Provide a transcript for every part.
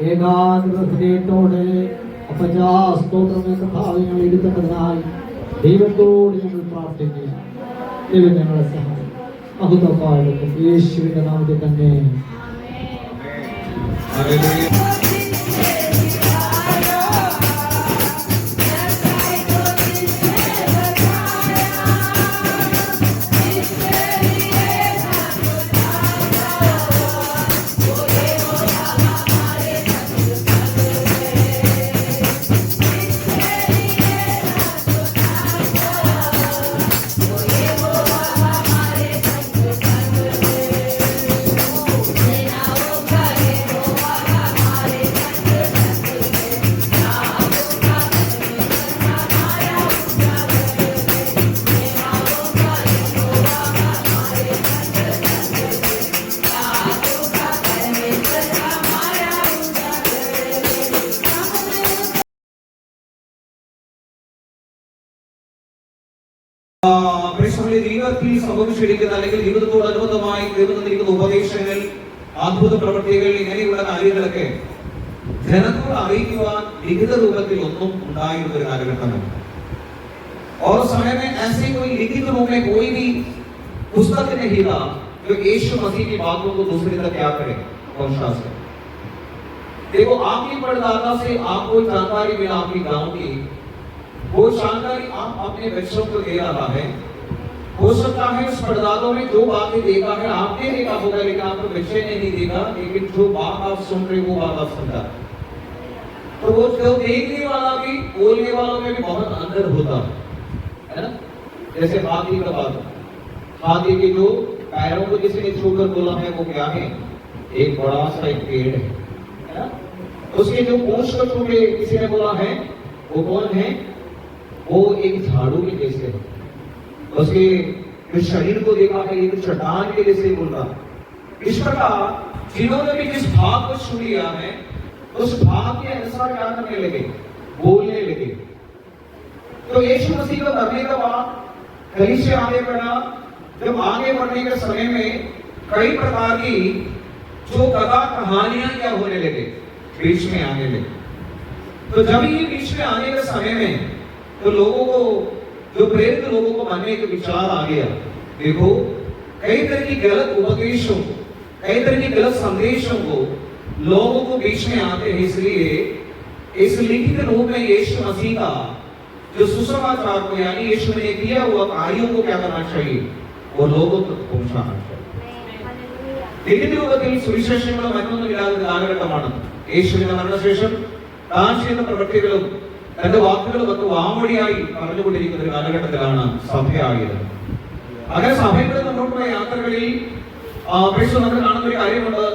ഏകാഗ്ര ഹൃദയത്തോടെ അപജാസ്തോത്രമേ കർത്താവേ ഞങ്ങൾ എടുക്കേണ്ടതിനായി ദൈവത്തോട് ഞങ്ങൾ പ്രാർത്ഥിക്കുക. ദൈവം ഞങ്ങളെ സഹായിക്കും. മഹത്വപ്പാടും യേശുവിന്റെ നാമത്തിൽ തന്നെ. ജീവിതത്തിൽ സംഭവിച്ചിരിക്കുന്ന അല്ലെങ്കിൽ ജീവിതത്തോടനുബന്ധമായി ദൈവത്തിരിക്കുന്ന ഉപദേശങ്ങൾ, അത്ഭുത പ്രവൃത്തികൾ, ഇങ്ങനെയുള്ള കാര്യങ്ങളൊക്കെ ജനത്തോട് അറിയിക്കുവാൻ ലിഖിത രൂപത്തിൽ ഒന്നും ഉണ്ടായിരുന്ന ഒരു കാലഘട്ടമാണ്. और समय में ऐसे कोई लिखित रूप में कोई भी पुस्तक नहीं था जो यीशु मसीह की बातों को दूसरी तरफ क्या करे और शासन। देखो, आपकी परदादा से आपको जानकारी मिला आपकी गांव की, वो जानकारी आप अपने बच्चों को दे रहा है। हो सकता है उस परदादों में जो बातें देखा है आपने देखा होगा, लेकिन आपके बच्चे ने नहीं देखा, लेकिन जो बात आप सुन रहे वो बात आप समझा। तो वो जो देखने वाला भी बोलने वालों में भी बहुत अंतर होता है ना। जैसे हाथी का बात, हाथी के जो पैरों को किसी ने छूकर बोला है वो क्या है? एक बड़ा सा एक पेड़ है ना। उसके जो पूंछ को छू के किसी ने बोला है वो कौन है? वो एक झाड़ू के जैसे है। उसके जो शरीर को देखा है एक चट्टान के जैसे बोल रहा। इस प्रकार जिन्होंने भी जिस भाग को छू लिया है उस भाग के अनुसार क्या करने लगे? बोलने लगे। तो यीशु मसीह को करने के बाद कलीसिया आगे बढ़ा। जब आगे बढ़ने के समय में कई प्रकार की जो कथा कहानियां क्या होने लगे, बीच में आने लगे। तो जब ये बीच में आने के समय में तो लोगों को, जो प्रेरित लोगों को बनने के विचार आ गया। देखो, कई तरह की गलत उपदेशों, कई तरह की गलत संदेशों को लोगों को बीच में आते हैं, इसलिए इस लिखित रूप में यीशु मसीह का जो सुसमाचार को यानी यीशु ने किया हुआ कार्यों को क्या करना चाहिए? वो लोगों तक पहुंचाना चाहिए। लिखित रूपത്തിൽ സുവിശേഷങ്ങളും മറ്റൊന്നും ഇല്ലാത്ത കാലഘട്ടമാണ്. യേശുവിന്റെ മരണശേഷം താൻ ചെയ്ത പ്രവൃത്തികളും തന്റെ വാക്കുകളും ഒക്കെ വാമൊഴിയായി പറഞ്ഞുകൊണ്ടിരിക്കുന്ന ഒരു കാലഘട്ടത്തിലാണ് സഭയായത്. അങ്ങനെ സഭയുടെ മുന്നോട്ടുള്ള യാത്രകളിൽ നമ്മൾ കാണുന്ന ഒരു കാര്യമുണ്ട്.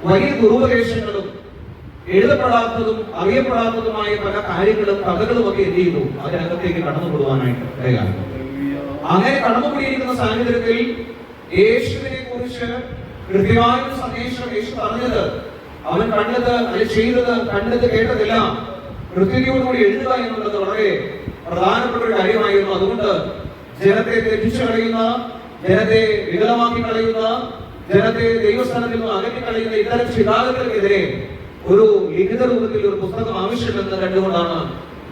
വലിയ ദുരുപദേശങ്ങളും എഴുതപ്പെടാത്തതും അറിയപ്പെടാത്തതുമായ പല കാര്യങ്ങളും കഥകളും ഒക്കെ എന്ത് ചെയ്തു? അതിനകത്തേക്ക് കടന്നുകൂടുവാനായിട്ട് ഇടയായി. അങ്ങനെ കടന്നുകൂടിയിരിക്കുന്ന സാഹചര്യത്തിൽ യേശുവിനെ കുറിച്ച് കൃത്യമായ ഒരു സന്ദേശം യേശു പറഞ്ഞത്, അവൻ കണ്ടത്, അത് ചെയ്തത്, കണ്ടത്, കേട്ടതെല്ലാം കൃത്യതയോടുകൂടി എഴുതുക എന്നുള്ളത് വളരെ പ്രധാനപ്പെട്ട ഒരു കാര്യമായിരുന്നു. അതുകൊണ്ട് ജനത്തെ തെറ്റിച്ചു കളയുന്ന, ജനത്തെ വികലമാക്കി കളയുന്ന, ജനത്തെ ദൈവസ്ഥാനത്തിൽ നിന്ന് അകറ്റി കളയുന്ന ഇത്തരം ചിന്താഗതികൾക്കെതിരെ ഒരു ലിഖിത രൂപത്തിൽ ഒരു പുസ്തകം ആവശ്യമെന്ന് കണ്ടുകൊണ്ടാണ്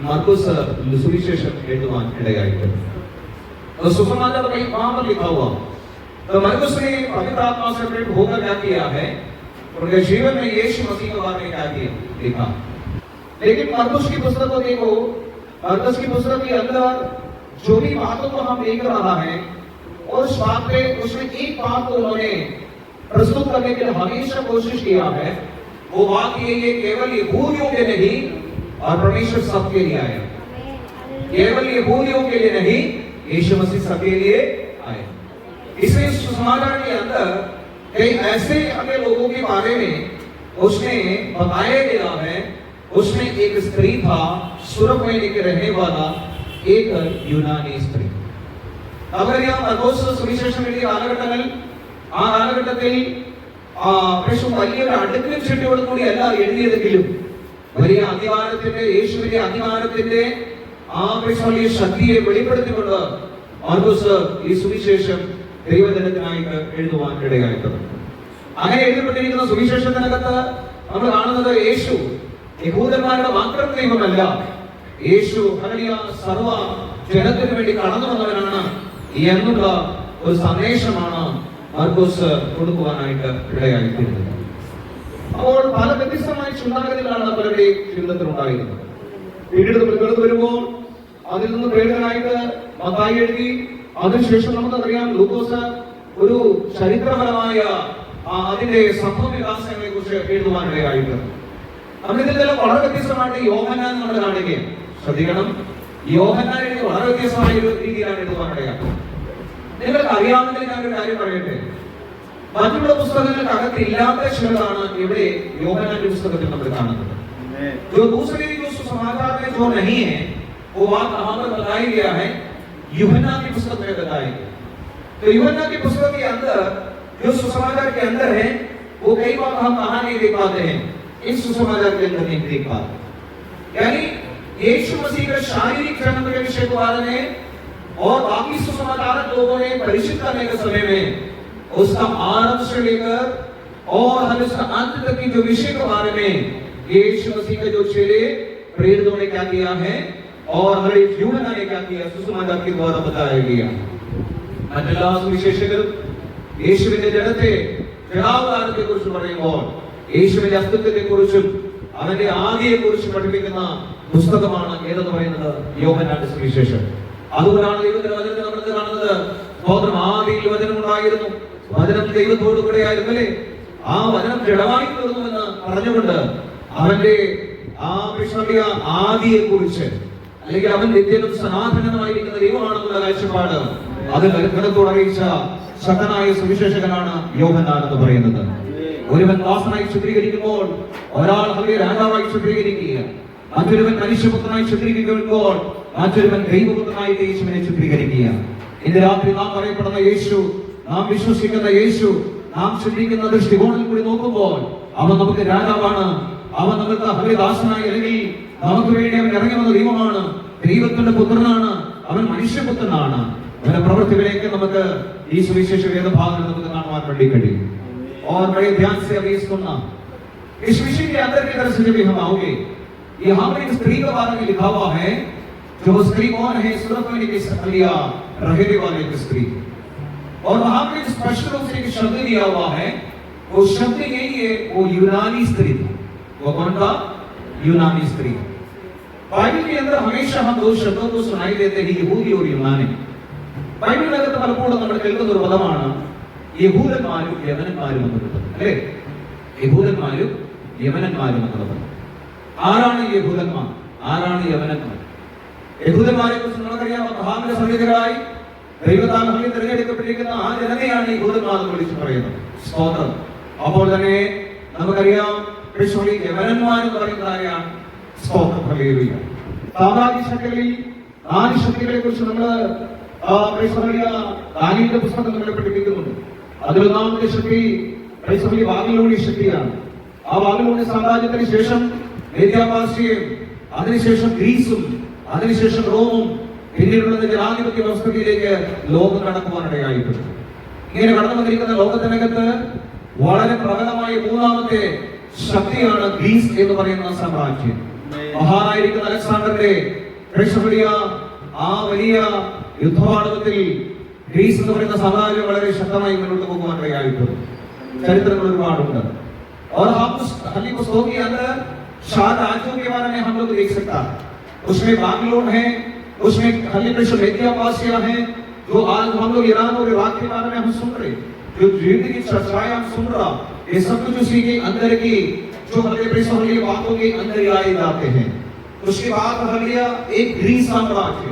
മർക്കോസ് സുവിശേഷം എഴുതുവാൻ ഇടയായിട്ടുള്ളത്. सुसमाचार कहीं वहां पर लिखा हुआ। तो मरकुस ने पवित्र आत्मा से प्रेरित होकर क्या किया है? उनके जीवन में यीशु मसीह के बारे में क्या किया? लिखा। लेकिन मरकुस की पुस्तक को देखो, मरकुस की पुस्तक के अंदर जो भी बातों को हम देख रहा है, उस बात पे उसमें एक बात को उन्होंने प्रस्तुत करने के लिए हमेशा कोशिश किया है। वो बात ये केवल यहूदियों के नहीं और परमेश्वर सबके लिए आया। केवल यहूदियों के लिए नहीं, यीशु मसीह सबके लिए आए। इसलिए सुसमाचार के अंदर कई ऐसे अन्य लोगों के बारे में उसने बताया गया है। उसमें एक स्त्री था, सुरभ महीने के रहने वाला एक यूनानी स्त्री. നമുക്കറിയാം അപ്പോസ്തല സുവിശേഷം എഴുതിയ കാലഘട്ടങ്ങളിൽ ആ കാലഘട്ടത്തിൽ വലിയൊരു അടുക്കൽ ചിട്ടയോട് കൂടിയല്ല എഴുതിയതെങ്കിലും വലിയ അധികാരത്തിന്റെ, യേശുവിന്റെ അധികാരത്തിന്റെ ആ വലിയ ശക്തിയെ വെളിപ്പെടുത്തിക്കൊണ്ട് മാർക്കോസ് ഈ സുവിശേഷം ദൈവജനത്തിനായിട്ട് എഴുതുവാൻ ഇടയായിട്ടുണ്ട്. അങ്ങനെ എഴുതപ്പെട്ടിരിക്കുന്ന സുവിശേഷത്തിനകത്ത് നമ്മൾ കാണുന്നത് യേശു യഹൂദന്മാരുടെ മാത്രം ദൈവമല്ല, യേശു സർവ ജനത്തിന് വേണ്ടി കടന്നു വന്നവനാണ് എന്നുള്ള ഒരു സന്ദേശമാണ് മാർക്കോസ് കൊടുക്കുവാനായിട്ട് ഇടയായിത്തീരുന്നത്. അപ്പോൾ പല വ്യത്യസ്തമായ ചിന്താഗതികളാണ് പലരുടെയും ജീവിതത്തിൽ ഉണ്ടായിരുന്നത്. പിന്നീട് നമ്മൾ കടന്നു വരുമ്പോൾ അതിൽ നിന്ന് പ്രേരിതനായിട്ട് മത്തായി എഴുതി, അതിനുശേഷം നമുക്കറിയാം ലൂക്കോസ് ഒരു ചരിത്രപരമായ അതിന്റെ സംഭവ വികാസങ്ങളെ കുറിച്ച് എഴുതുവാനിടയായിട്ട്. നമ്മളിതെല്ലാം വളരെ വ്യത്യസ്തമായിട്ട് യോഹന്നാൻ നമ്മൾ കാണുകയാണ്. ശ്രദ്ധിക്കണം, യോഹന്നാൻ എഴുതി വളരെ വ്യത്യസ്തമായ ഒരു രീതിയിലാണ് എഴുതുവാനിടയായിട്ട്. നിങ്ങൾക്ക് അറിയാവുന്നതിൽ ഞാൻ ഒരു കാര്യം പറയട്ടെ, മറ്റുള്ള പുസ്തകങ്ങൾക്ക് അകത്തില്ലാത്ത ചിലതാണ് ഇവിടെ യോഹന്നാന്റെ പുസ്തകത്തിൽ നമ്മൾ കാണുന്നത്. जो दूसरे जो सुसमाचार में जो नहीं है वो बात यहाँ पर बताई गया है, यूहन्ना की पुस्तक में बताई गई। तो यूहन्ना की पुस्तक के अंदर जो सुसमाचार के अंदर है वो कई बार हम कहाँ नहीं देख पाते हैं, इस सुसमाचार के अंदर नहीं देख पाते। यानी यीशु मसीह का शारीरिक जन्म के विषय के बारे में और बाकी सुसमाचार लोगों ने परिचित करने के समय में उसका आरंभ से लेकर और हम उसका अंत तक की जो विषय के बारे में यीशु मसीह के जो चेले प्रेरितों ने क्या किया है और हमारे यूहन्ना ने क्या किया, सुसमाचार के द्वारा बताया गया। മറ്റെല്ലാ സുവിശേഷകരും യേശുവിന്റെ ജനത്തെ ജഡാവതാരത്തെ കുറിച്ച് പറയുമ്പോൾ യേശുവിന്റെ അസ്തിത്വത്തെ കുറിച്ചും അവന്റെ ആദിയെ കുറിച്ച് പഠിപ്പിക്കുന്ന പുസ്തകമാണ് ഏതെന്ന് പറയുന്നത് യോഹന്നാന്റെ സുവിശേഷം. അതുകൊണ്ടാണ് ദൈവത്തിന്റെ വചനത്തിൽ നമ്മൾ കാണുന്നത്, സ്തോത്രം, ആദിയിൽ വചനം ഉണ്ടായിരുന്നു, വചനം ദൈവത്തോടു കൂടെയായിരുന്നു, അല്ലേ? ആ വചനം ജഡമായി തീർന്നുവെന്ന് പറഞ്ഞുകൊണ്ട് അവന്റെ ആദിയെ കുറിച്ച്, അല്ലെങ്കിൽ അവൻ നിത്യനും സനാതനമായിരിക്കുന്ന ദൈവമാണെന്നുള്ള കാഴ്ചപ്പാട് അത് ലഘനത്തോട് അറിയിച്ച ശക്തനായ സുവിശേഷകനാണ് യോഹന്നാൻ എന്ന് പറയുന്നത്. ഒരുവൻ ദാസനായി ചിത്രീകരിക്കുമ്പോൾ ഒരാൾ അവരെ രാജാവായി ചിത്രീകരിക്കുക, മറ്റൊരുവൻ മനുഷ്യപുത്രനായി ചിത്രീകരിക്കുമ്പോൾ മറ്റൊരുവൻ ദൈവപുത്രനായി യേശുവിനെ ചിത്രീകരിക്കുക. ഇന്ന് രാത്രി നാം പറയപ്പെടുന്ന യേശു, നാം വിശ്വസിക്കുന്ന യേശു, നാം ചിന്തിക്കുന്ന ദൃഷ്ടികോണിൽ കൂടി നോക്കുമ്പോൾ അവൻ നമുക്ക് രാജാവാണ്, അവൻ നമുക്ക് ഹരിദാസനായി, അല്ലെങ്കിൽ നമുക്ക് വേണ്ടി അവൻ ഇറങ്ങി വന്ന ദൈവമാണ്, ദൈവത്തിന്റെ പുത്രനാണ്, അവൻ മനുഷ്യപുത്രനാണ്. അവന്റെ പ്രവൃത്തികളേക്ക് നമുക്ക് ഈ സുവിശേഷ വേദഭാഗങ്ങൾ നമുക്ക് കാണുവാൻ വേണ്ടി കഴിയും. और बड़े ध्यान से अभी सुनना, इस विषय के अंदर की तरफ से जब हम आओगे, यहाँ पर एक स्त्री के बारे में लिखा हुआ है, जो वो स्त्री कौन है? सुरपनी की सखलिया रहने वाली एक स्त्री। और वहां पर स्पष्ट रूप से एक शब्द दिया हुआ है, वो शब्द यही है, वो यूनानी स्त्री थी। वो कौन था? यूनानी स्त्री। बाइबल के अंदर हमेशा हम दो शब्दों को सुनाई देते हैं, यहूदी और यूनानी. ബൈബിളിനകത്ത് പലപ്പോഴും നമ്മൾ കേൾക്കുന്ന ഒരു പദമാണ് യഹൂദന്മാരും യമനന്മാരും എന്നുള്ളത്, അല്ലേ? യഹൂദന്മാരും യമനന്മാരും എന്നുള്ളത്. ആരാണ് യഹൂദന്മാർ, ആരാണ് യമനന്മാർ? യഹൂദന്മാരെ കുറിച്ച് നമുക്കറിയാം, അബ്രഹാമിന്റെ സന്തതികളായി ദൈവത്താൽ തിരഞ്ഞെടുക്കപ്പെട്ടിരിക്കുന്ന ആ ജനതയാണ് യഹൂദന്മാർ എന്ന് വിളിച്ചു പറയുന്നത്. സ്തോത്രം. അപ്പോൾ തന്നെ നമുക്കറിയാം യമനന്മാർ എന്ന് പറയുന്നത് ആരെയാണ്? സ്തോത്രം. ഹല്ലേലൂയ. സാമ്രാജ്യ ശക്തികളിൽ 4 ശക്തികളെ കുറിച്ച് നമ്മൾ ദാനിയേലിന്റെ പുസ്തകം നമ്മളെ പഠിപ്പിക്കുന്നുണ്ട്. അതിലൊന്നാമത്തെ ശക്തി ബാബിലോണിയ ശക്തിയാണ്. ആ ബാബിലോണിയ സാമ്രാജ്യത്തിന് ശേഷം മേദ്യാപാർഷ്യയും, അതിനുശേഷം ഗ്രീസും, അതിനുശേഷം റോമും, പിന്നീടുള്ള ജനാധിപത്യ വ്യവസ്ഥയിലേക്ക് ലോകം കടക്കുവാനിടയായിട്ടുണ്ട്. ഇങ്ങനെ കടന്നു വന്നിരിക്കുന്ന ലോകത്തിനകത്ത് വളരെ പ്രബലമായ 3ാമത്തെ ശക്തിയാണ് ഗ്രീസ് എന്ന് പറയുന്ന സാമ്രാജ്യം. മഹാനായിരിക്കുന്ന അലക്സാണ്ടറിന്റെ ആ വലിയ യുദ്ധപാടവത്തിൽ ഗ്രീസ് എന്ന് പറയുന്ന സാമ്രാജ്യം വളരെ ശക്തമായി മുന്നോട്ട് പോകുവാനിടയായിട്ടുണ്ട്. ചരിത്രങ്ങൾ ഒരുപാടുണ്ട്. और हम उस हली पुस्तकों के अंदर 4 राज्यों के बारे में हम लोग देख सकता है. उसमें बाबिलोन है, उसमें हली मेदिया-पार्सिया है, जो आज हम लोग ईरान और इराक के बारे में हम सुन रहे, जो जिंदगी की चर्चाएं हम सुन रहा, ये सब कुछ उसी के अंदर की जो हली बातों के अंदर आए जाते हैं. उसके बाद हलिया एक ग्रीस साम्राज्य,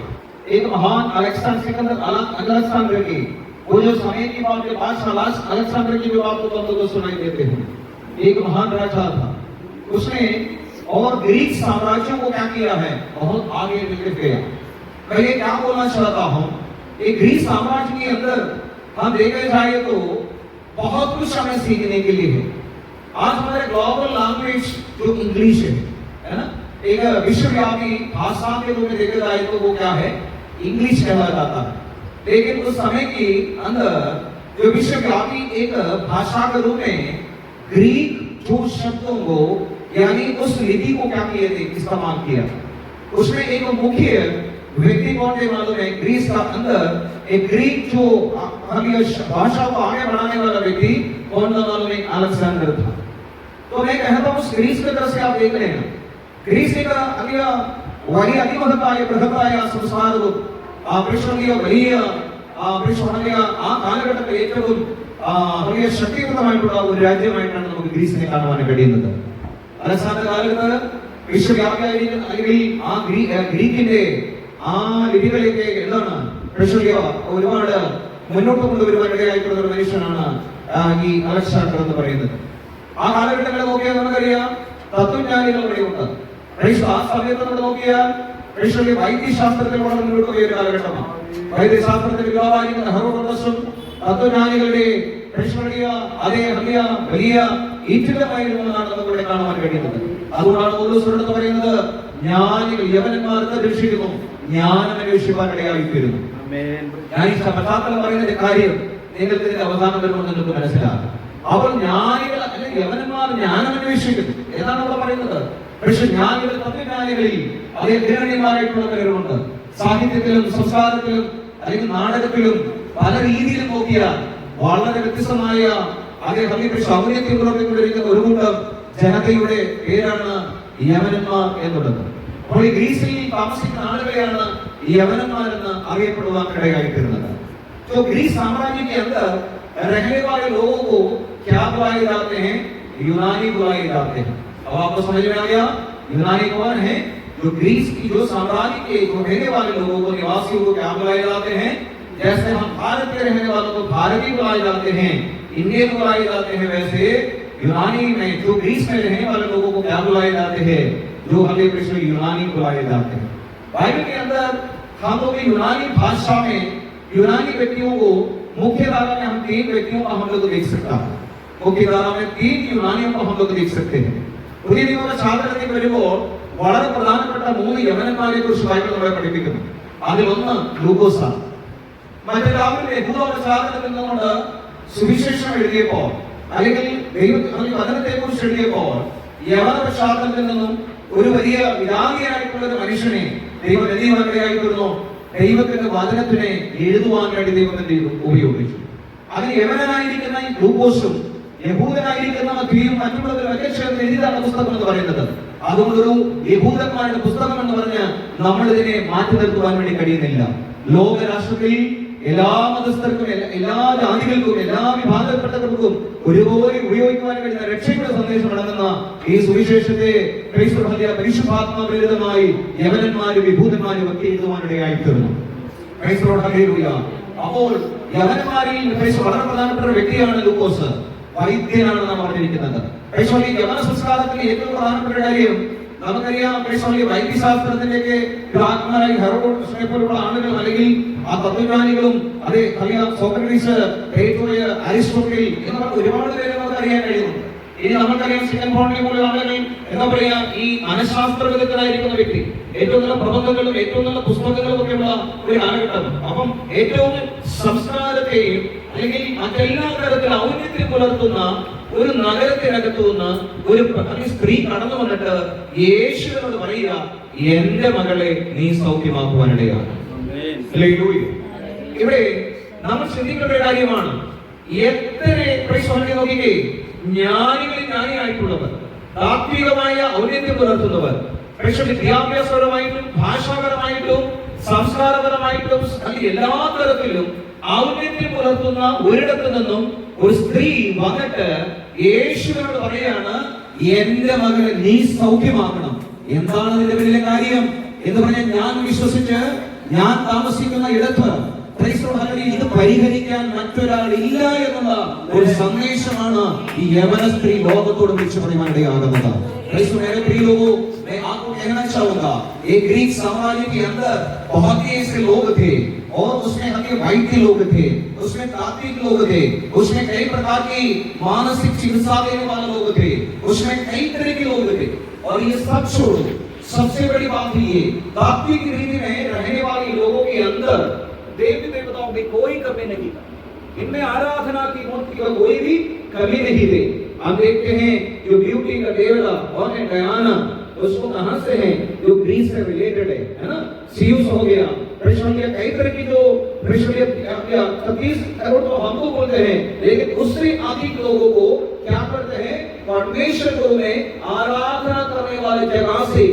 एक महान अलेक्जेंडर की, वो जो समय की बात के बादशाह अलेक्जेंडर की बात तो हम लोग सुनाई देते हैं. एक महान राजा था, उसने और ग्रीक साम्राज्यों को क्या किया है? बहुत आगे लेकर गया. मैं ये क्या बोलना चाहता हूँ, एक ग्रीक साम्राज्य के अंदर हम देखा जाए तो बहुत कुछ हमें सीखने के लिए है. आज हमारे ग्लोबल लैंग्वेज जो इंग्लिश है ना, एक विश्वव्यापी भाषा के रूप में देखा जाए तो वो क्या है? इंग्लिश कहा जाता है. लेकिन उस समय के अंदर जो विश्वव्यापी एक भाषा के रूप में ग्रीक जो शब्दों को यानी उस लिपि को क्या किए थे, इस्तेमाल किया। उसमें एक मुख्य व्यक्ति कौन थे मालूम है? ग्रीस का अंदर एक ग्रीक जो भाषा को आगे बढ़ाने वाला व्यक्ति कौन था मालूम है? अलेक्जेंडर था। तो मैं कहता हूँ ग्रीस की तरफ से आप देख रहे हैं, ग्रीस एक വലിയ അതിമഹത്തായ ബൃഹത്തായ സംസ്കാരവും ബ്രിട്ടീഷ് വലിയ ആ കാലഘട്ടത്തിൽ ഏറ്റവും വലിയ ശക്തിയുതമായിട്ടുള്ള ഒരു രാജ്യമായിട്ടാണ് നമുക്ക് ഗ്രീസിനെ കാണുവാൻ കഴിയുന്നത്. അലക്സാണ്ടർ കാലത്ത് വിശ്വവ്യാപിയായിരിക്കുന്ന അല്ലെങ്കിൽ ആ ഗ്രീക്കിന്റെ ആ ലിപികളിലേക്ക് എന്താണ് ഒരുപാട് മുന്നോട്ട് കൊണ്ടുവരുവാൻ ഇടയായിട്ടുള്ള ഒരു മനുഷ്യനാണ് ഈ അലക്സാണ്ടർ എന്ന് പറയുന്നത്. ആ കാലഘട്ടങ്ങളിൽ നോക്കിയാൽ നമുക്കറിയാം തത്വജ്ഞാനികൾ ഇവിടെയുണ്ട്. ആ സമയത്ത് നമ്മൾ നോക്കിയാൽ വൈദ്യശാസ്ത്രത്തിൽ വളരെ മുന്നോട്ട് പോയ ഒരു കാലഘട്ടമാണ്. വൈദ്യശാസ്ത്രത്തിൽ വിവാദമായിരിക്കുന്ന ഹെറോഡോട്ടസും തത്വജ്ഞാനികളുടെ അതേ വലിയ ഈറ്റിലമായിരുന്നതാണ് നമുക്ക് ഇവിടെ കാണുവാൻ കഴിയുന്നത്. അതുകൊണ്ടാണ് പൗലോസ് പറയുന്നത് ജ്ഞാനികൾ യവനന്മാർക്ക് രക്ഷിക്കുന്നു, ജ്ഞാനം അന്വേഷിക്കാൻ ഇടയായിത്തീരുന്നു. ഞാൻ ഈ പശ്ചാത്തലം പറയുന്നതിന്റെ കാര്യം നിങ്ങൾക്ക് ഇതിന്റെ അവസാനം വരുമ്പോൾ നിങ്ങൾക്ക് മനസ്സിലാകും. അപ്പോൾ ജ്ഞാനികൾ അല്ലെങ്കിൽ യവനന്മാർ ജ്ഞാനം അന്വേഷിക്കുന്നു എന്നാണ് അവിടെ പറയുന്നത്. പക്ഷെ ജ്ഞാനികൾ തത്വജ്ഞാനികളിൽ അതേ ഗ്രഹണ്യന്മാരായിട്ടുള്ളവരുണ്ട്. സാഹിത്യത്തിലും സംസ്കാരത്തിലും അല്ലെങ്കിൽ നാടകത്തിലും പല രീതിയിലും നോക്കിയാൽ വളരെ വ്യത്യസ്തമായ അതേ ഔന്നത്യം പുറത്തുകൊണ്ടിരിക്കുന്ന ഒരു കൂട്ടം ജനതയുടെ പേരാണ് യവനന്മാർ എന്നുള്ളത്. അപ്പോൾ ഈ ഗ്രീസിൽ താമസിക്കുന്ന ആളുകളെയാണ് യവനന്മാരെന്ന് അറിയപ്പെടുവാൻ ഇടയായിത്തീരുന്നത്. तो ग्रीस साम्राज्य के अंदर रहने वाले लोगों को क्या बुलाए जाते हैं? यूनानी बुलाए जाते हैं। अब आपको समझ में आ गया यूनानी कौन है? जो ग्रीस की जो साम्राज्य के जो रहने वाले लोगों को, निवासियों को क्या बुलाए जाते हैं? जैसे हम भारत के रहने वालों को भारतीय बुलाए जाते हैं, इंडियन बुलाए जाते हैं, वैसे यूनानी में जो ग्रीस में रहने वाले लोगों को क्या बुलाए जाते हैं? जो हले कृष्ण यूनानी बुलाए जाते हैं। बाइबल के अंदर हम लोग यूनानी भाषा में यूनानी व्यक्तियों को मुख्य धारा में हम 3 व्यक्तियों का हम लोग देख सकता है। मुख्य धारा में 3 यूनानियों को हम लोग देख सकते हैं. പുതിയ നിയമ ശാസ്ത്രത്തിലേക്ക് വരുമ്പോൾ വളരെ പ്രധാനപ്പെട്ട 3 യവനന്മാരെ കുറിച്ച് ബൈബിൾ നമ്മളെ പഠിപ്പിക്കുന്നു. അതിലൊന്ന് ലൂക്കോസാണ്. മറ്റെല്ലാവരും യഹൂദ ശാസ്ത്രത്തിൽ നിന്നുകൊണ്ട് സുവിശേഷം എഴുതിയപ്പോൾ അല്ലെങ്കിൽ ദൈവത്തിന്റെ വചനത്തെ കുറിച്ച് എഴുതിയപ്പോൾ യവന പശ്ചാത്തലത്തിൽ നിന്നും ഒരു വലിയ വിരാഗിയായിട്ടുള്ള ഒരു മനുഷ്യനെ ദൈവം എഴുതിയായിരുന്നു. ദൈവത്തിന്റെ വചനത്തിനെ എഴുതുവാൻ വേണ്ടി ദൈവത്തിന്റെ ഉപയോഗിച്ചു. അതിന് യവനനായിരിക്കുന്ന ലൂക്കോസും യഹൂദനായിരിക്കുന്ന മത്തീയും മറ്റുള്ളവരും ഒക്കെ ചേർന്ന് എഴുതിയതാണ് പുസ്തകം എന്ന് പറയുന്നത്. അതുകൊണ്ടൊരു യഹൂദന്മാരുടെ പുസ്തകം എന്ന് പറഞ്ഞ് നമ്മൾ ഇതിനെ മാറ്റി നിർത്തുവാൻ വേണ്ടി കഴിയുന്നില്ല. ലോകരാഷ്ട്രത്തിൽ എല്ലാ മതസ്ഥർക്കും എല്ലാ ജാതികൾക്കും എല്ലാ വിഭാഗപ്പെട്ടവർക്കും ഒരുപോലെ ഉപയോഗിക്കുവാൻ കഴിയുന്ന രക്ഷയുടെ സന്ദേശം അടങ്ങുന്ന ഈ സുവിശേഷത്തെ പരിശുദ്ധാത്മാപ്രേരിതമായി യവനന്മാരും വിഭൂതന്മാരും ഒക്കെ എഴുതുവാനിടയായി തീർന്നു. അപ്പോൾ യവനന്മാരിൽ വളരെ പ്രധാനപ്പെട്ട ഒരു വ്യക്തിയാണ് ലൂക്കോസ്. വൈദ്യനാണ് നാം പറഞ്ഞിരിക്കുന്നത്. യവന സംസ്കാരത്തിൽ ഏറ്റവും പ്രധാനപ്പെട്ട കാര്യം നമുക്കറിയാം. വൈദ്യശാസ്ത്രത്തിലേക്ക് ആത്മാരായി ഹെറോഡോട്ടസിനെ പോലുള്ള ആളുകൾ അല്ലെങ്കിൽ ആ തത്വജ്ഞാനികളും അതേ സോക്രട്ടീസ്, അരിസ്റ്റോട്ടിൽ എന്നുള്ള ഒരുപാട് പേരെ നമുക്ക് അറിയാൻ കഴിയുന്നുണ്ട്. ഇനി നമുക്കറിയാം സെക്കൻഡ് ഫോണിനെ പോലുള്ള ആളുകൾ എന്താ പറയാ, ഈ മനഃശാസ്ത്ര വിദഗ്ധനായിരിക്കുന്ന വ്യക്തി, ഏറ്റവും നല്ല പ്രബന്ധങ്ങളും ഏറ്റവും നല്ല പുസ്തകങ്ങളും ഒക്കെയുള്ള ഒരു കാലഘട്ടം. അപ്പം ഏറ്റവും സംസ്കാരത്തെയും അല്ലെങ്കിൽ മറ്റെല്ലാ തരത്തിലും ഔന്നത്യം പുലർത്തുന്ന ഒരു നഗരത്തിനകത്തു നിന്ന് ഒരു സ്ത്രീ കടന്നു വന്നിട്ട് യേശുവിനോട് പറയുക, എന്റെ മകളെ നീ സൗഖ്യമാക്കുവാനിടയാണ്. ഇവിടെ നമ്മൾ ചിന്തിക്കേണ്ട ഒരു കാര്യമാണ്, എത്ര നോക്കിക്കേ, ജ്ഞാനികളിൽ ജ്ഞാനിയായിട്ടുള്ളവർ, താത്വികമായ ഔന്നത്യം പുലർത്തുന്നവർ, പക്ഷെ വിദ്യാഭ്യാസപരമായിട്ടും ഭാഷാപരമായിട്ടും സംസ്കാരപരമായിട്ടും എല്ലാ തരത്തിലും ഔന്നത്യം പുലർത്തുന്ന ഒരിടത്തു നിന്നും ഒരു സ്ത്രീ വന്നിട്ട് യേശുവിനോട് പറയാണ്, എന്റെ മകളെ നീ സൗഖ്യമാക്കണം. എന്താണ് ഇതിന്റെ പിന്നിലെ കാര്യം എന്ന് പറഞ്ഞാൽ, ഞാൻ വിശ്വസിച്ച് ഞാൻ താമസിക്കുന്ന ഇടത്ത് ഇത് പരിഹരിക്കാൻ മറ്റൊരാൾ ഇല്ല എന്നുള്ള ഒരു സന്ദേശമാണ് ഈ യവന സ്ത്രീ ലോകത്തോട് വിളിച്ചു പറയുവാനിടയാകുന്നത്. मेरे लोगों, मैं आपको कहना चाहूंगा, एक ग्रीक साम्राज्य के अंदर बहुत ही ऐसे लोग थे और उसमें हमें वैद्य लोग थे, उसमें तात्विक लोग थे, उसमें कई प्रकार की मानसिक चिकित्सा देने वाले लोग थे, उसमें कई तरह के लोग थे. और ये सब छोड़ो, सबसे बड़ी बात ये, तात्विक रीति में रहने वाले लोगों के अंदर देवी देवताओं की कोई कमी नहीं था. इनमें आराधना की मूर्ति का कोई भी कमी नहीं थी. हम देखते हैं जो ब्यूटी का देवता और डायना उसको कहां से है, जो ग्रीस से रिलेटेड है ना, सीयूस हो गया, कई तरह की जो 30 करोड़ तो हमको बोलते हैं, लेकिन उससे अधिक लोगों को क्या करते हैं, परमेश्वर में आराधना करने वाले जगह से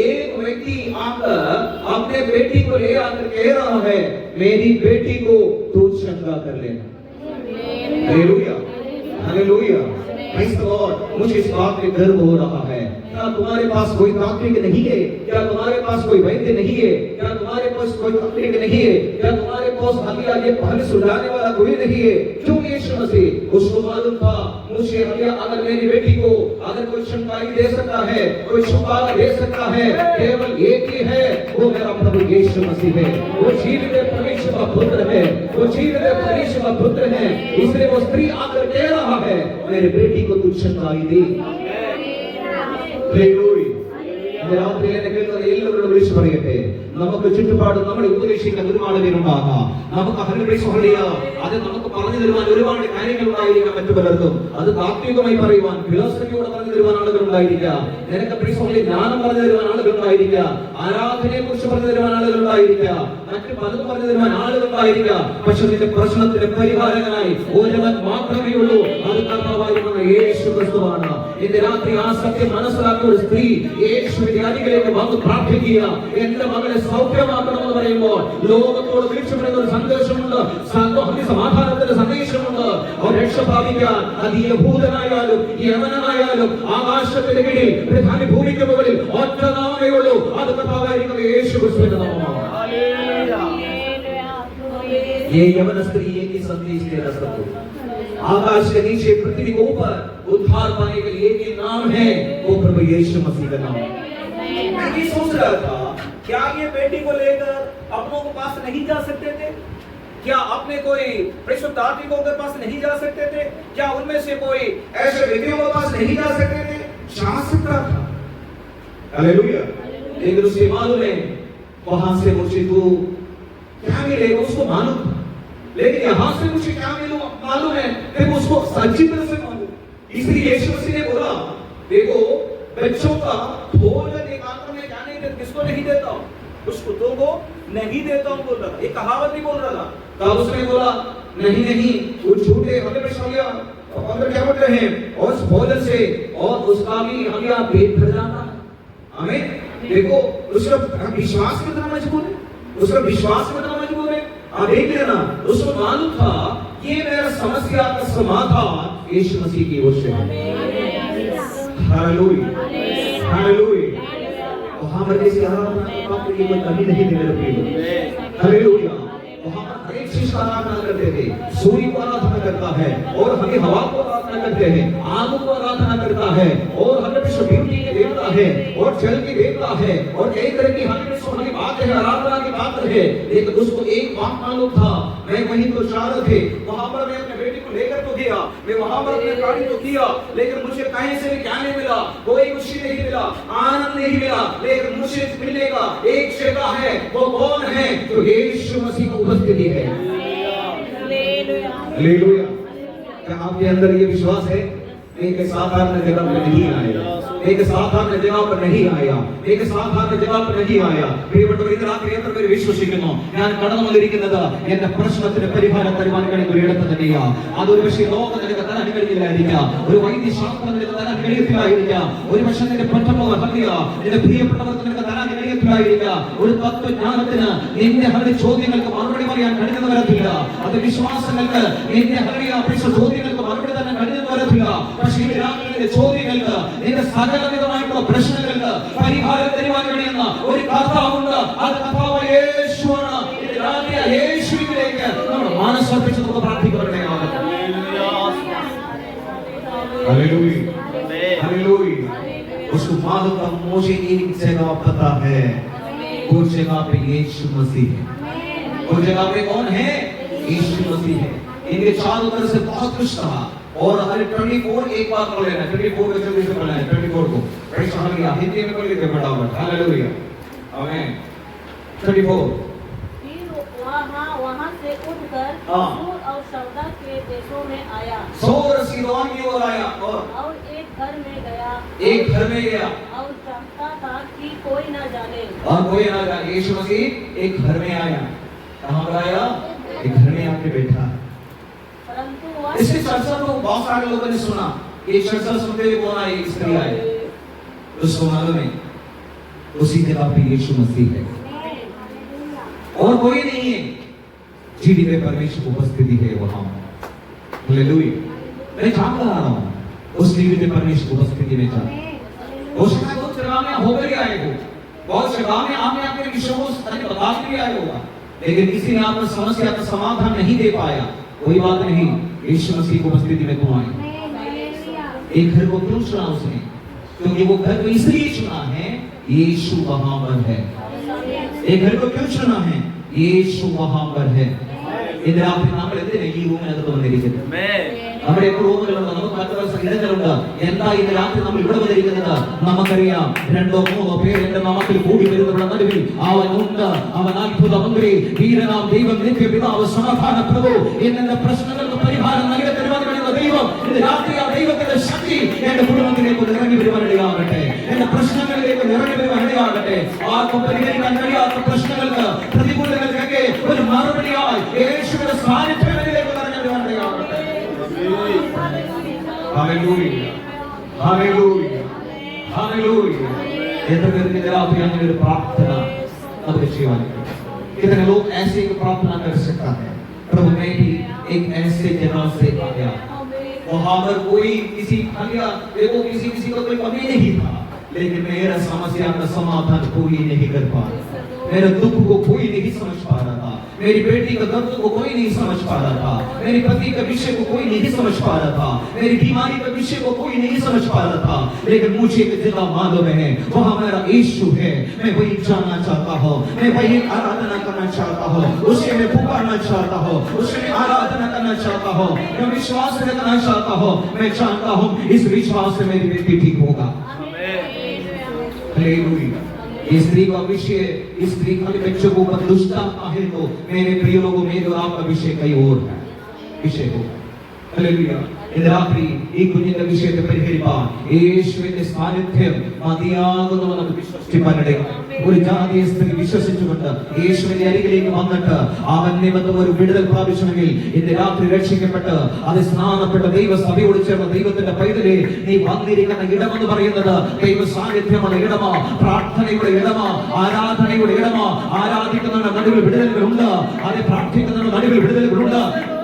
एक व्यक्ति आकर अपने बेटी को ले आकर कह रहा है, मेरी बेटी को तू चंगा कर लेना। Hallelujah, hallelujah, praise the Lord. मुझे इस बात पे गर्व हो रहा है। क्या तुम्हारे पास कोई ताकत नहीं है? क्या तुम्हारे पास कोई वैद्य नहीं है? क्या तुम्हारे पास कोई तकनीक नहीं है? क्या तुम्हारे पास हलिया ये पहले सुलझाने वाला कोई नहीं है? क्यों यीशु मसीह उसको मालूम था, मुझे हलिया अगर मेरी बेटी को अगर कोई चंगाई दे सकता है, कोई छुटकारा दे सकता है, केवल एक ही है, वो मेरा प्रभु यीशु मसीह है। वो जीवित परमेश्वर का पुत्र है, वो जीवित परमेश्वर का पुत्र है। इसलिए वो स्त्री आकर कह रहा है, मेरे बेटी को तू चंगाई दे। എല്ലാവരോടും വിളിച്ചു പറയട്ടെ, നമുക്ക് ചുറ്റുപാട് നമ്മളെ ഉപദേശിക്കാൻ ഒരുപാട് പേരുണ്ടാകാം. നമുക്ക് അത് നമുക്ക് പറഞ്ഞു തരുവാൻ ഒരുപാട് കാര്യങ്ങൾ ഉണ്ടായിരിക്കാം. മറ്റു പലർക്കും അത് താത്വികമായി പറയുവാൻ, ഫിലോസഫിയോടെ പറഞ്ഞു തരുവാൻ ആളുകൾ ഉണ്ടായിരിക്കാം. നിനക്ക് ജ്ഞാനം പറഞ്ഞു തരുവാൻ ആളുകൾ ഉണ്ടായിരിക്കാം. ആരാധനയെ കുറിച്ച് പറഞ്ഞു തരുവാൻ ആളുകൾ ഉണ്ടായിരിക്കാം. മറ്റു പലതും പറഞ്ഞു തരുവാൻ ആളുകൾ ഉണ്ടായിരിക്കാം. പക്ഷെ നിന്റെ പ്രശ്നത്തിന് പരിഹാരകനായി ഒരുവൻ മാത്രമേ ഉള്ളൂ. അത് കർത്താവായിരിക്കുന്ന യേശു ക്രിസ്തുവാണ്. ഇന്ന് രാത്രി ആ സത്യം മനസ്സിലാക്കിയ ഒരു സ്ത്രീ യേശുവിന്റെ അരികിലേക്ക് വന്ന് പ്രാർത്ഥിക്കുക. എന്റെ മകളെ സൗഖ്യമാക്കണമെന്ന് പറയുമ്പോൾ ലോകത്തോട് വിളിച്ചുപെടുന്ന ഒരു സന്ദേശമുണ്ട്, സമാധാനത്തിന്റെ സന്ദേശമുണ്ട്. അവർ രക്ഷ പ്രാപിക്കാൻ അത് യഹൂദനായാലും യമനായാലും ആകാശത്തിന്റെ കീഴിൽ പ്രധാന ഭൂമിക്ക് മുകളിൽ ഒറ്റ നാമമേ ഉള്ളൂ. അത് കർത്താവായിരിക്കുന്ന യേശു ക്രിസ്തുവിന്റെ നാമമാണ്. ये यमन स्त्री एक ही संदेश दे रहा सबको, आकाश के नीचे पृथ्वी के ऊपर उद्धार पाने के लिए एक ही नाम है, वो प्रभु यीशु मसीह का नाम है। मैं ये सोच रहा था, क्या ये बेटी को लेकर अपनों के पास नहीं जा सकते थे? क्या अपने कोई परिशुद्ध आत्मिकों के पास नहीं जा सकते थे? क्या उनमें से कोई ऐसे व्यक्तियों के पास नहीं जा सकते थे? जा सकता था, हालेलुया। लेकिन उसके मालूम है वहां से मुझे तो क्या मिलेगा उसको मालूम, लेकिन यहां से मुझे क्या मिलूं मालूम है, देखो उसको सच्ची तरह से मालूम। इसलिए यीशु मसीह ने बोला, देखो बच्चों का भोजन एक आत्मा में क्या नहीं देता, किसको नहीं देता, उस कुत्तों को नहीं देता हूं बोल रहा था। एक कहावत नहीं बोल रहा था। तब उसने बोला नहीं नहीं, वो झूठे हमें प्रश्न अंदर क्या बोलते हैं, और उस भोजन से और उसका भी हम यहाँ पेट भर जाता है। हमें देखो उसका विश्वास कितना मजबूत है, उसका विश्वास कितना मजबूत है। आप देख लेना, उसको मालूम था ये मेरा समस्या का समाधान यीशु मसीह की ओर से है। Hallelujah, hallelujah. वहां पर जैसे आराधना आपको ये मत कभी नहीं दे रहे। हालेलुया। वहां पर हर एक चीज का आराधना करते थे। सूर्य को आराधना करता है और हमें हवा को आराधना करते हैं, आग को आराधना करता है और हमें विश्व ब्यूटी के देवता है और जल के देवता है और कई तरह की हमें हमारी बात है, आराधना की बात है। लेकिन उसको एक बात मालूम था, मैं वहीं तो जा रहे थे, वहां पर मैं अपने बेटी को लेकर तो गया, मैं वहां पर अपने गाड़ी तो किया, लेकिन मुझे कहीं से भी क्या नहीं मिला, कोई खुशी नहीं मिला, आनंद नहीं मिला। लेकिन मुझे मिलने का एक जगह है, वो कौन है, जो यीशु मसीह की उपस्थिति है। हालेलुया। क्या आपके अंदर ये विश्वास है? एक साधारण जगह पर नहीं आया, एक साधारण जगह पर नहीं आया, एक साധാരണ जगह पर नहीं आया. പ്രിയപ്പെട്ടവർ, ഇന്ന് രാത്രി എത്ര പേര് വിശ്വസിക്കുന്നു ഞാൻ കടന്നു വന്നിരിക്കുന്നത് എന്റെ പ്രശ്നത്തിന് പരിഹാരം തരുവാൻ കഴിയുന്ന ഒരു ഇടത്ത് തന്നെയാണ്? അതൊരു പക്ഷേ ലോകം നിനക്ക് തരാൻ കഴിയില്ലായിരിക്കാം, ഒരു വൈദ്യശാസ്ത്രം നിനക്ക് തരാൻ കഴിയത്തില്ലായിരിക്കാം, ഒരു പക്ഷേ നിന്റെ നിന്റെ പ്രിയപ്പെട്ടവർക്ക് നിനക്ക് തരാൻ കഴിയത്തില്ലായിരിക്കാം, ഒരു തത്വജ്ഞാനത്തിന് നിന്റെ ഹൃദയ ചോദ്യങ്ങൾക്ക് മറുപടി പറയാൻ കഴിയുന്ന വരത്തില്ല, അത് വിശ്വാസങ്ങൾക്ക് നിന്റെ ഹൃദയ ചോദ്യങ്ങൾക്ക് മറുപടി തന്നെ കഴിയുന്ന വരത്തില്ല. പക്ഷേ ഈ രാത്രിയിലെ ചോദ്യങ്ങൾക്ക് നിന്റെ സകലവിധമായിട്ടുള്ള പ്രശ്നങ്ങൾക്ക് പരിഹാരം തരുവാൻ കഴിയുന്ന ഒരു കർത്താവുണ്ട്. അത് കർത്താവായ യേശുവാണ്. രാത്രി യേശുവിലേക്ക് നമ്മൾ മനസ്സർപ്പിച്ച് നമുക്ക് പ്രാർത്ഥിക്കപ്പെടണേ. Hallelujah, hallelujah. उसको मालूम था मुझे एक जगह पता है, वो जगह पे यीशु मसीह है। वो जगह पे कौन है? यीशु मसीह है। इनके चारों तरफ से बहुत कुछ कहा और हमारे 24 एक बार पढ़ लेना, 24 को जल्दी से पढ़ना है, 24 को प्रेज़ हालेलुया। हिंदी में पढ़ लेते फटाफट। हालेलुया, आमीन। 24 वहां से उठकर सूर और सौदा के देश दिशा में आया 100 सीधोन की ओर आया और एक घर में गया एक घर में गया और चाहता था कि कोई ना जाने और कोई ना जाने। यीशु मसीह एक घर में आया। कहाँ पर आया? एक घर में आके बैठा। परंतु वह इसकी चर्चा तो बहुत सारे लोगों ने सुना। ये चर्चा सुनते हुए कौन आए? स्त्री आए। उसको मालूम है उसी जगह पे यीशु मसीह है और कोई नहीं है। जीडी में परमेश्वर की उपस्थिति है वहां। हालेलुया। मैं जान रहा हूं उस जीडी में परमेश्वर की उपस्थिति में जा। हो सकता है बहुत जगह में होकर ही आए हो, बहुत जगह में आपने अपने विषयों को बता भी आए होगा, लेकिन किसी ने आपको समस्या का समाधान नहीं दे पाया। कोई बात नहीं, यीशु मसीह की उपस्थिति में तुम आए। एक घर को क्यों चुना उसने? क्योंकि वो घर को इसलिए चुना है यीशु वहां पर है। एक घर को क्यों चुना है? यीशु वहां पर है। इधर आप नाम लेते हैं, ഈ റൂമിനകത്ത് വന്നിരിക്കുന്നത് നമ്മുടെ ഇപ്പോൾ റൂമുകളുണ്ട്, നമുക്ക് മറ്റു ഇടങ്ങളുണ്ട്. എന്താ ഇന്ന് രാത്രി നമ്മൾ ഇവിടെ വന്നിരിക്കുന്നത്? നമുക്കറിയാം രണ്ടോ മൂന്നോ പേര് എന്റെ നാമത്തിൽ കൂടി വരുന്നവരുടെ നടുവിൽ അവൻ ഉണ്ട്. അവൻ അത്ഭുത മന്ത്രി, വീരനാം ദൈവം, നിത്യപിതാവ്, സമാധാന പ്രഭു. എന്നെ പ്രശ്നങ്ങൾക്ക് പരിഹാരം നൽകി തരുവാൻ കഴിയുന്ന ദൈവം ഇന്ന് രാത്രി ആ ദൈവത്തിന്റെ ശക്തി എന്റെ കുടുംബത്തിലേക്ക് ഇറങ്ങി വരുവാനിടയാകട്ടെ. എന്റെ പ്രശ്നങ്ങളിലേക്ക് ഇറങ്ങി വരുവാനിടയാകട്ടെ. ആർക്കും പരിഹരിക്കാൻ കഴിയാത്ത പ്രശ്നങ്ങൾക്ക്, പ്രതികൂലങ്ങൾക്കൊക്കെ ഒരു മറുപടിയായി യേശുവിന്റെ സാന്നിധ്യത്തിലേക്ക് ഇറങ്ങി വരുവാനിടയാകട്ടെ. Hallelujah hallelujah hallelujah. इधर करके जरा आप यहाँ मेरी प्रार्थना अब जीवन कितने लोग ऐसे एक प्रार्थना कर सकता है? प्रभु मैं भी एक ऐसे जगह से आया, वहां पर कोई किसी खालिया देखो किसी को कोई कमी नहीं था, लेकिन मेरा समस्या का समाधान कोई नहीं कर पा रहा, मेरे दुख को कोई नहीं समझ पा रहा था, मेरी बेटी का दर्द को कोई नहीं समझ पा रहा था, मेरी पति का विषय को कोई नहीं समझ पा रहा था, मेरी बीमारी का विषय को कोई नहीं समझ पा रहा था, लेकिन मुझे एक जगह मालूम है वहां मेरा यीशु है। मैं वही जानना चाहता हूँ, मैं वही आराधना करना चाहता हूँ, उसे मैं पुकारना चाहता हूँ, उसे मैं आराधना करना चाहता हूँ, मैं विश्वास रखना चाहता हूँ। मैं जानता हूँ इस विश्वास से मेरी बेटी ठीक होगा। हालेलुया। इस स्त्री का विषय, इस स्त्री खाली बच्चों को ऊपर दुष्टता है तो मेरे प्रिय लोगों, मेरे और आपका विषय कहीं और है, विषय हो। हालेलुया। ഇന്ന് രാത്രി ഈ കുഞ്ഞിന്റെ വിഷയത്തെ പരിഹരിപ്പാൻ യേശുവിന്റെ സാന്നിധ്യം മതിയാകുന്നു നമുക്ക് വിശ്വസിക്കാനിടയാണ്. ഒരു ജാതീയ സ്ത്രീ വിശ്വസിച്ചുകൊണ്ട് യേശുവിന്റെ അരികിലേക്ക് വന്നിട്ട് അവൻ നിമിത്തം ഒരു വിടുതൽ പ്രാപിച്ചുവെങ്കിൽ ഇന്ന് രാത്രി രക്ഷിക്കപ്പെട്ട് അത് സ്നാനപ്പെട്ട ദൈവസഭയോട് ചേർന്ന ദൈവത്തിന്റെ പൈതലെ നീ വന്നിരിക്കുന്ന ഇടമെന്ന് പറയുന്നത് ദൈവ സാന്നിധ്യമുള്ള ഇടമാ, പ്രാർത്ഥനയുടെ ഇടമാ, ആരാധനയുടെ ഇടമാ. ആരാധിക്കുന്നവരുടെ നടുവിൽ വിടുതലുകളുണ്ട്, അത് പ്രാർത്ഥിക്കുന്നവരുടെ നടുവിൽ വിടുതലുകളുണ്ട്.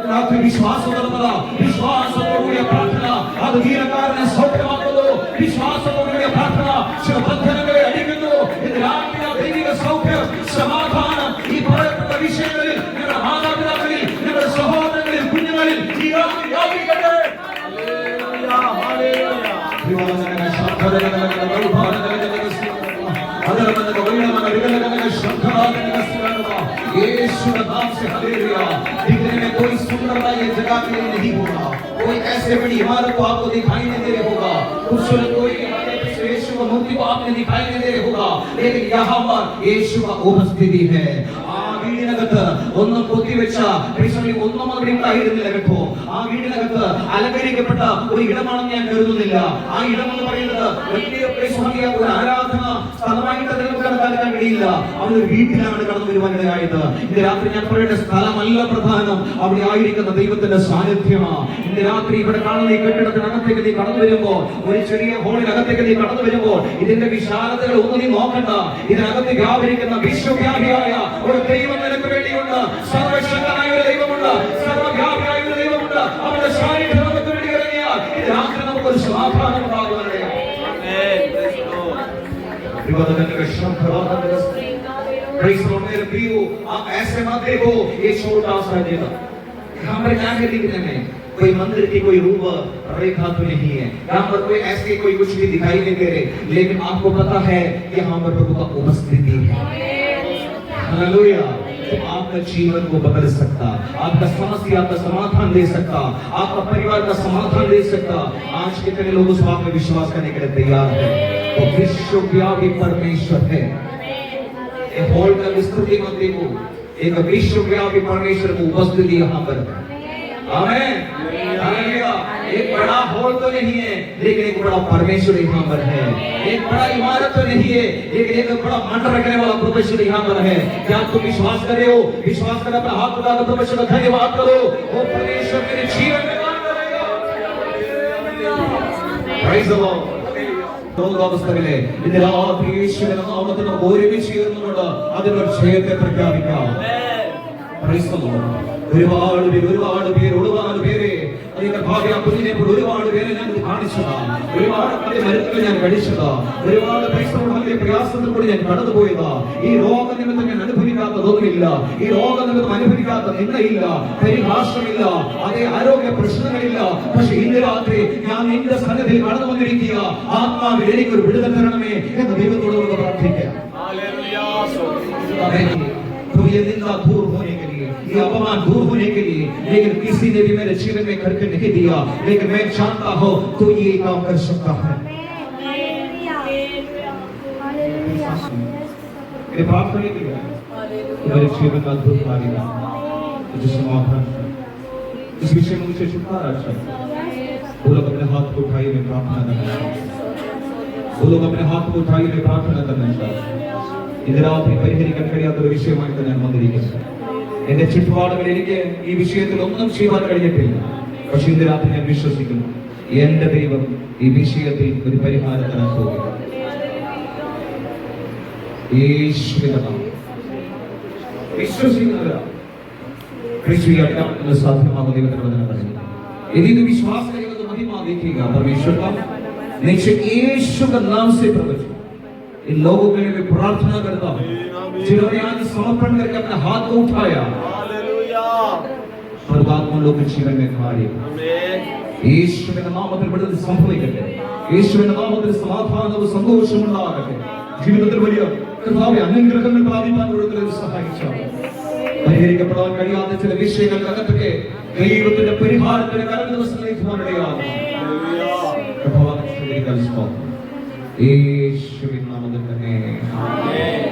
രാത്രി വിശ്വാസത്തോടുകൂടിയ പ്രാർത്ഥന അത് വീരക്കാരനെ സൗഖ്യമാക്കുന്നു. വിശ്വാസത്തോടുകൂടിയ പ്രാർത്ഥന ചില ബന്ധനങ്ങളെ അടിക്കുന്നു. ഇന്ന് രാത്രി ദൈവിക സൗഖ്യം, സമാധാനം ഈ പറയപ്പെട്ട വിഷയങ്ങളിൽ നിങ്ങളുടെ മാതാപിതാക്കളിൽ, നിങ്ങളുടെ സഹോദരങ്ങളിൽ, കുഞ്ഞുങ്ങളിൽ ഈ രാത്രി വ്യാപിക്കട്ടെ. दिखने में कोई सुंदरता ये जगह के लिए नहीं होगा, कोई ऐसे बड़ी इमारत को आपको दिखाई नहीं दे रही होगा, खूबसूरत कोई यीशु की मूर्ति को आपने दिखाई नहीं दे रही होगा, लेकिन यहाँ पर यीशु का उपस्थिति है. വീടിനകത്ത് ഒന്നും കൊത്തിവെച്ച ഒന്നും അവിടെ ഉണ്ടായിരുന്നില്ല കേട്ടോ. ആ വീടിനകത്ത് അലങ്കരിക്കപ്പെട്ട ഒരു ഇടമാണെന്ന് ഞാൻ കരുതുന്നില്ല. ആ ഇടം എന്ന് പറയുന്നത് വലിയ ഒരു ആരാധന സ്ഥലമായിട്ട് നിങ്ങൾക്ക് കണക്കാക്കാൻ കഴിയില്ല. അവരൊരു വീട്ടിലാണ് കടന്നു വരുവാനിടയായത്. ഇന്ന് രാത്രി ഞാൻ പറയേണ്ട സ്ഥലമല്ല പ്രധാനം, അവിടെ ആയിരിക്കുന്ന ദൈവത്തിന്റെ സാന്നിധ്യമാണ്. ഇന്ന് രാത്രി ഇവിടെ കാണുന്ന ഈ കെട്ടിടത്തിനകത്തേക്ക് നീ കടന്നു വരുമ്പോൾ, ഒരു ചെറിയ ഹോളിനകത്തേക്ക് നീ കടന്നു വരുമ്പോൾ ഇതിന്റെ വിശാലതകൾ ഒന്നും നീ നോക്കണ്ട. ഇതിനകത്ത് വ്യാപരിക്കുന്ന വിശ്വവ്യാപിയായ ഒരു ദൈവം നിനക്ക് വേണ്ടിയുണ്ട്. സർവശക്തനായ ഒരു ദൈവമുണ്ട്, സർവവ്യാപിയായ ഒരു ദൈവമുണ്ട്. അവന്റെ സാന്നിധ്യം നമുക്ക് വേണ്ടി ഇറങ്ങിയാൽ ഇത് രാത്രി നമുക്കൊരു സമാധാനം ഉണ്ടാകുന്നതാണ്. मेरे प्रियो, आप ऐसे मत देखो ये छोटा सा जगह यहाँ पर क्या दिखने में कोई मंदिर की कोई रूप रेखा तो नहीं है, यहाँ पर कोई ऐसे कोई कुछ भी दिखाई नहीं दे रहे, लेकिन आपको पता है यहाँ पर प्रभु का उपस्थिति है. हालेलुया. आपका जीवन को बदल सकता, आपका समस्या का समाधान दे सकता, आपका परिवार का समाधान दे सकता. आज कितने लोग उस बात में विश्वास करने के लिए तैयार हैं? तो विश्वव्यापी परमेश्वर है. हॉल का विस्तृति मत देखो, एक विश्वव्यापी परमेश्वर की उपस्थिति यहाँ पर है. आमेन। हालेलुया। एक बड़ा हॉल तो नहीं है, लेकिन एक बड़ा परमेश्वर यहाँ पर है। एक बड़ा इमारत तो नहीं है, लेकिन एक बड़ा मंडप रखने वाला परमेश्वर यहाँ पर है। क्या तुम विश्वास कर रहे हो? विश्वास कर अपना हाथ उठाकर परमेश्वर का धन्यवाद करो। वो परमेश्वर मेरे जीवन में काम करेगा। Praise the Lord. ലോകാവസ്ഥകളെ ഇന്ന് രാത്രി യേശുവിന്റെ നാമത്തിൽ നമുക്ക് ഒരുമിച്ച് ചേർന്നുകൊണ്ട് അതിനൊരു ജയത്തെ പ്രഖ്യാപിക്കാം. Praise the Lord. ഒരുപാട് പേരെ അതിന്റെ ഭാഗ്യ കുഞ്ഞിനെ ഒരുപാട് പേരെ ഞാൻ കാണിച്ചതാ. ഒരുപാട് മരുന്നുകൾ ഞാൻ കഴിച്ചതാ. ഒരുപാട് പൈസയുടെ പ്രയാസത്തിൽ കൂടി ഞാൻ കടന്നുപോയതാ. ഈ രോഗനിമിത്തം ഞാൻ അനുഭവിക്കാത്തതൊന്നുമില്ല. ഈ രോഗനിമിത്തം അനുഭവിക്കാത്ത നിന്നയില്ല, പരിഭാഷമില്ല, അതേ ആരോഗ്യ പ്രശ്നങ്ങളില്ല. പക്ഷെ ഇന്ന് രാത്രി ഞാൻ നിന്റെ സന്നിധിയിൽ കടന്നു വന്നിരിക്കുക. ആത്മാവിൽ എനിക്കൊരു വിടുതൽ തരണമേ എന്ന് ദൈവത്തോട് നമുക്ക് പ്രാർത്ഥിക്കാം. तो ये निंदा दूर होने के लिए, ये अपमान दूर होने के लिए, लेकिन किसी ने भी मेरे जीवन में करके नहीं दिया, लेकिन मैं जानता हूँ तो ये काम कर सकता है. मेरे बाप को नहीं दिया, मेरे जीवन में अद्भुत कार्य हुआ, मुझे समाधान है. इस विषय में मुझे छुटकारा चाहिए. वो लोग अपने हाथ को उठाइए, मैं प्रार्थना करना चाहता हूँ. वो लोग अपने हाथ को उठाइए, मैं प्रार्थना करना चाहता हूँ. ഇന്ന് രാത്രി പരിഹരിക്കാൻ കഴിയാത്ത ഒരു വിഷയമായിട്ട് ഞാൻ വന്നിരിക്കുന്നു. എന്റെ ചുറ്റുപാടുകൾ എനിക്ക് ഈ വിഷയത്തിൽ ഒന്നും ചെയ്യാൻ കഴിഞ്ഞിട്ടില്ല. പക്ഷെ ഇന്ന് രാത്രി ഞാൻ വിശ്വസിക്കുന്നു എന്റെ ദൈവം ഈ വിഷയത്തിൽ ഒരു പരിഹാരം തരാൻ പോകുന്നു. യേശുവിന്റെ നാമത്തിൽ വിശ്വസിക്കുന്നവരാ ക്രിസ്തുവിൽ അടയാളത്തിന് സാധ്യമാകുന്ന ദൈവത്തിന്റെ വചനം പറയുന്നു. यदि विश्वास करेगा तो महिमा देखेगा परमेश्वर का. निश्चय यीशु का नाम से प्रभु इन लोगों के लिए मैं प्रार्थना करता हूँ जिन्होंने आज समर्पण करके अपने हाथ को उठाया. परमात्मा लोग के जीवन में कार्य യേശുവിന്റെ നാമത്തിൽ വിടുതൽ സംഭവിക്കട്ടെ. യേശുവിന്റെ നാമത്തിൽ സമാധാനവും സന്തോഷവും ഉണ്ടാകട്ടെ. ജീവിതത്തിൽ വലിയ കർത്താവേ അനുഗ്രഹങ്ങൾ പ്രാപിക്കാൻ വിടുതൽ സഹായിച്ചാൽ പരിഹരിക്കപ്പെടാൻ കഴിയാത്ത ചില വിഷയങ്ങൾക്കകത്തൊക്കെ ദൈവത്തിന്റെ പരിഹാരത്തിന് കടന്നു വന്നിടയാകും. യേശുവിൻ നാമത്തിൽ തന്നെ ആമേൻ.